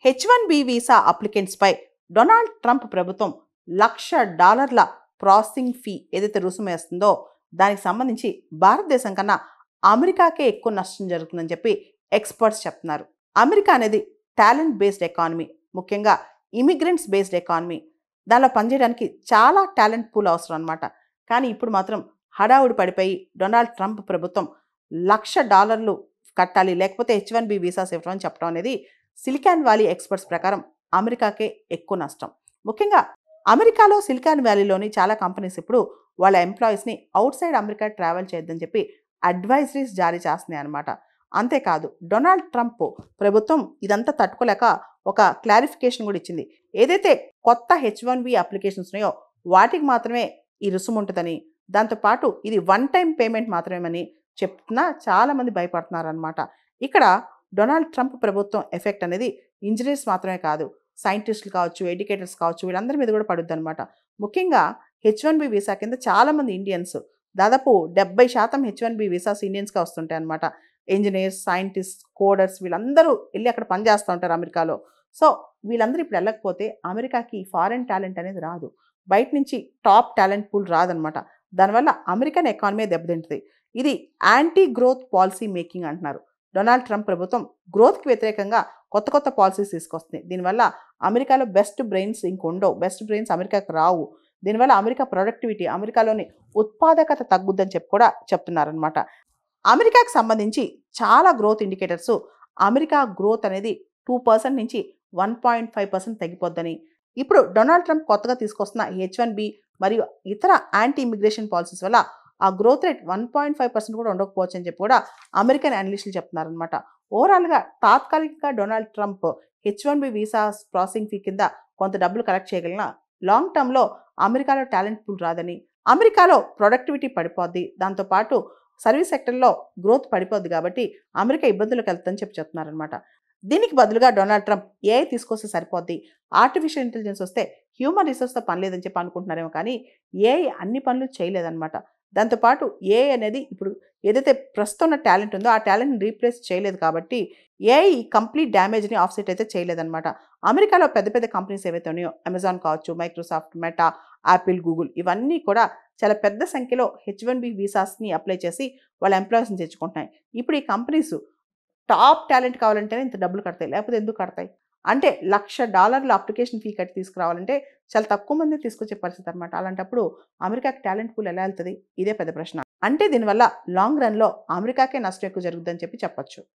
H1B visa అప్లికెంట్స్పై Donald Trump ప్రభుత్వం $1,00,000 processing fee ఏదైతే రుసుము వేస్తుందో దానికి సంబంధించి భారతదేశం కన్నా అమెరికాకే ఎక్కువ నష్టం జరుగుతుందని చెప్పి ఎక్స్పర్ట్స్ చెప్తున్నారు. అమెరికా అనేది టాలెంట్ బేస్డ్ ఎకానమీ, ముఖ్యంగా ఇమిగ్రెంట్స్ బేస్డ్ ఎకానమీ. దానిలో పనిచేయడానికి చాలా టాలెంట్ పూల్ అవసరం అనమాట. కానీ ఇప్పుడు మాత్రం హడావుడి పడిపోయి డొనాల్డ్ ట్రంప్ ప్రభుత్వం $1,00,000 కట్టాలి, లేకపోతే H1B వీసాస్ ఇవ్వడం అని చెప్పడం అనేది సిలికాన్ వ్యాలీ ఎక్స్పర్ట్స్ ప్రకారం అమెరికాకే ఎక్కువ నష్టం. ముఖ్యంగా అమెరికాలో సిలికాన్ వ్యాలీలోని చాలా కంపెనీస్ ఇప్పుడు వాళ్ళ ఎంప్లాయీస్ని అవుట్ సైడ్ అమెరికా ట్రావెల్ చేయొద్దని చెప్పి అడ్వైజరీస్ జారీ చేస్తున్నాయి అనమాట. అంతేకాదు, డొనాల్డ్ ట్రంప్ ప్రభుత్వం ఇదంతా తట్టుకోలేక ఒక క్లారిఫికేషన్ కూడా ఇచ్చింది. ఏదైతే కొత్త H1B అప్లికేషన్స్ ఉన్నాయో వాటికి మాత్రమే ఈ రుసుము ఉంటుందని, దాంతోపాటు ఇది వన్ టైం పేమెంట్ మాత్రమేమని చెప్తున్నా చాలామంది భయపడుతున్నారనమాట. ఇక్కడ డొనాల్డ్ ట్రంప్ ప్రభుత్వం ఎఫెక్ట్ అనేది ఇంజనీర్స్ మాత్రమే కాదు, సైంటిస్టులు కావచ్చు, ఎడ్యుకేటర్స్ కావచ్చు, వీళ్ళందరి మీద కూడా పడుద్ది అనమాట. ముఖ్యంగా H1B వీసా కింద చాలామంది ఇండియన్స్, దాదాపు 70% H1B వీసాస్ ఇండియన్స్గా వస్తుంటాయి అనమాట. ఇంజనీర్స్, సైంటిస్ట్, కోడర్స్ వీళ్ళందరూ వెళ్ళి అక్కడ పనిచేస్తూ ఉంటారు అమెరికాలో. సో వీళ్ళందరూ ఇప్పుడు వెళ్ళకపోతే అమెరికాకి ఫారెన్ టాలెంట్ అనేది రాదు, బయట నుంచి టాప్ టాలెంట్ పూల్ రాదనమాట. దానివల్ల అమెరికన్ ఎకానమీ దెబ్బతింటుంది. ఇది యాంటీ గ్రోత్ పాలసీ మేకింగ్ అంటున్నారు. డొనాల్డ్ ట్రంప్ ప్రభుత్వం గ్రోత్కి వ్యతిరేకంగా కొత్త కొత్త పాలసీస్ తీసుకొస్తుంది. దీనివల్ల అమెరికాలో బెస్ట్ బ్రెయిన్స్ ఇంకొండవు, బెస్ట్ బ్రెయిన్స్ అమెరికాకు రావు. దీనివల్ల అమెరికా ప్రొడక్టివిటీ, అమెరికాలోని ఉత్పాదకత తగ్గుద్దని చెప్పి కూడా చెప్తున్నారనమాట. అమెరికాకు సంబంధించి చాలా గ్రోత్ ఇండికేటర్స్ అమెరికా గ్రోత్ అనేది 2% నుంచి 1.5% తగ్గిపోద్దని, ఇప్పుడు డొనాల్డ్ ట్రంప్ కొత్తగా తీసుకొస్తున్న H1B మరియు ఇతర యాంటీ ఇమిగ్రేషన్ పాలసీస్ వల్ల ఆ గ్రోత్ రేట్ 1.5% కూడా ఉండకపోవచ్చు అని చెప్పి కూడా అమెరికన్ అనలిస్టులు చెప్తున్నారనమాట. ఓవరాల్గా తాత్కాలికంగా Donald Trump H1B visa processing fee కింద కొంత డబ్బులు కలెక్ట్ చేయగలిగిన లాంగ్ టర్మ్లో అమెరికాలో టాలెంట్ పూల్ రాదని, అమెరికాలో ప్రొడక్టివిటీ పడిపోద్ది, దాంతోపాటు సర్వీస్ సెక్టర్లో గ్రోత్ పడిపోద్ది, కాబట్టి అమెరికా ఇబ్బందులకు వెళ్తుందని చెప్పి చెప్తున్నారనమాట. దీనికి బదులుగా డొనాల్డ్ ట్రంప్ ఏఐ తీసుకొస్తే సరిపోద్ది, ఆర్టిఫిషియల్ ఇంటెలిజెన్స్ వస్తే హ్యూమన్ రిసోర్స్తో పని లేదని చెప్పి అనుకుంటున్నారేమో, కానీ ఏఐ అన్ని పనులు చేయలేదన్నమాట. దాంతోపాటు ఏఐ అనేది ఇప్పుడు ఏదైతే ప్రస్తుతం ఉన్న టాలెంట్ ఉందో ఆ టాలెంట్ని రీప్లేస్ చేయలేదు, కాబట్టి ఏఐ కంప్లీట్ డ్యామేజ్ని ఆఫ్సెట్ అయితే చేయలేదన్నమాట. అమెరికాలో పెద్ద పెద్ద కంపెనీస్ ఏవైతే ఉన్నాయో, అమెజాన్ కావచ్చు, మైక్రోసాఫ్ట్, మెటా, యాపిల్, గూగుల్, ఇవన్నీ కూడా చాలా పెద్ద సంఖ్యలో H1B వీసాస్ని అప్లై చేసి వాళ్ళ ఎంప్లాయీస్ని తెచ్చుకుంటున్నాయి. ఇప్పుడు ఈ కంపెనీస్ టాప్ టాలెంట్ కావాలంటేనే ఇంత డబ్బులు కడతాయి, లేకపోతే ఎందుకు కడతాయి? అంటే $1,00,000 అప్లికేషన్ ఫీ కట్టి తీసుకురావాలంటే చాలా తక్కువ మంది తీసుకొచ్చే పరిస్థితి అనమాట. అలాంటప్పుడు అమెరికాకి టాలెంట్ పూల్ ఎలా వెళ్తుంది? ఇదే పెద్ద ప్రశ్న. అంటే దీనివల్ల లాంగ్ రన్లో అమెరికాకే నష్టం ఎక్కువ జరుగుతుందని చెప్పి చెప్పొచ్చు.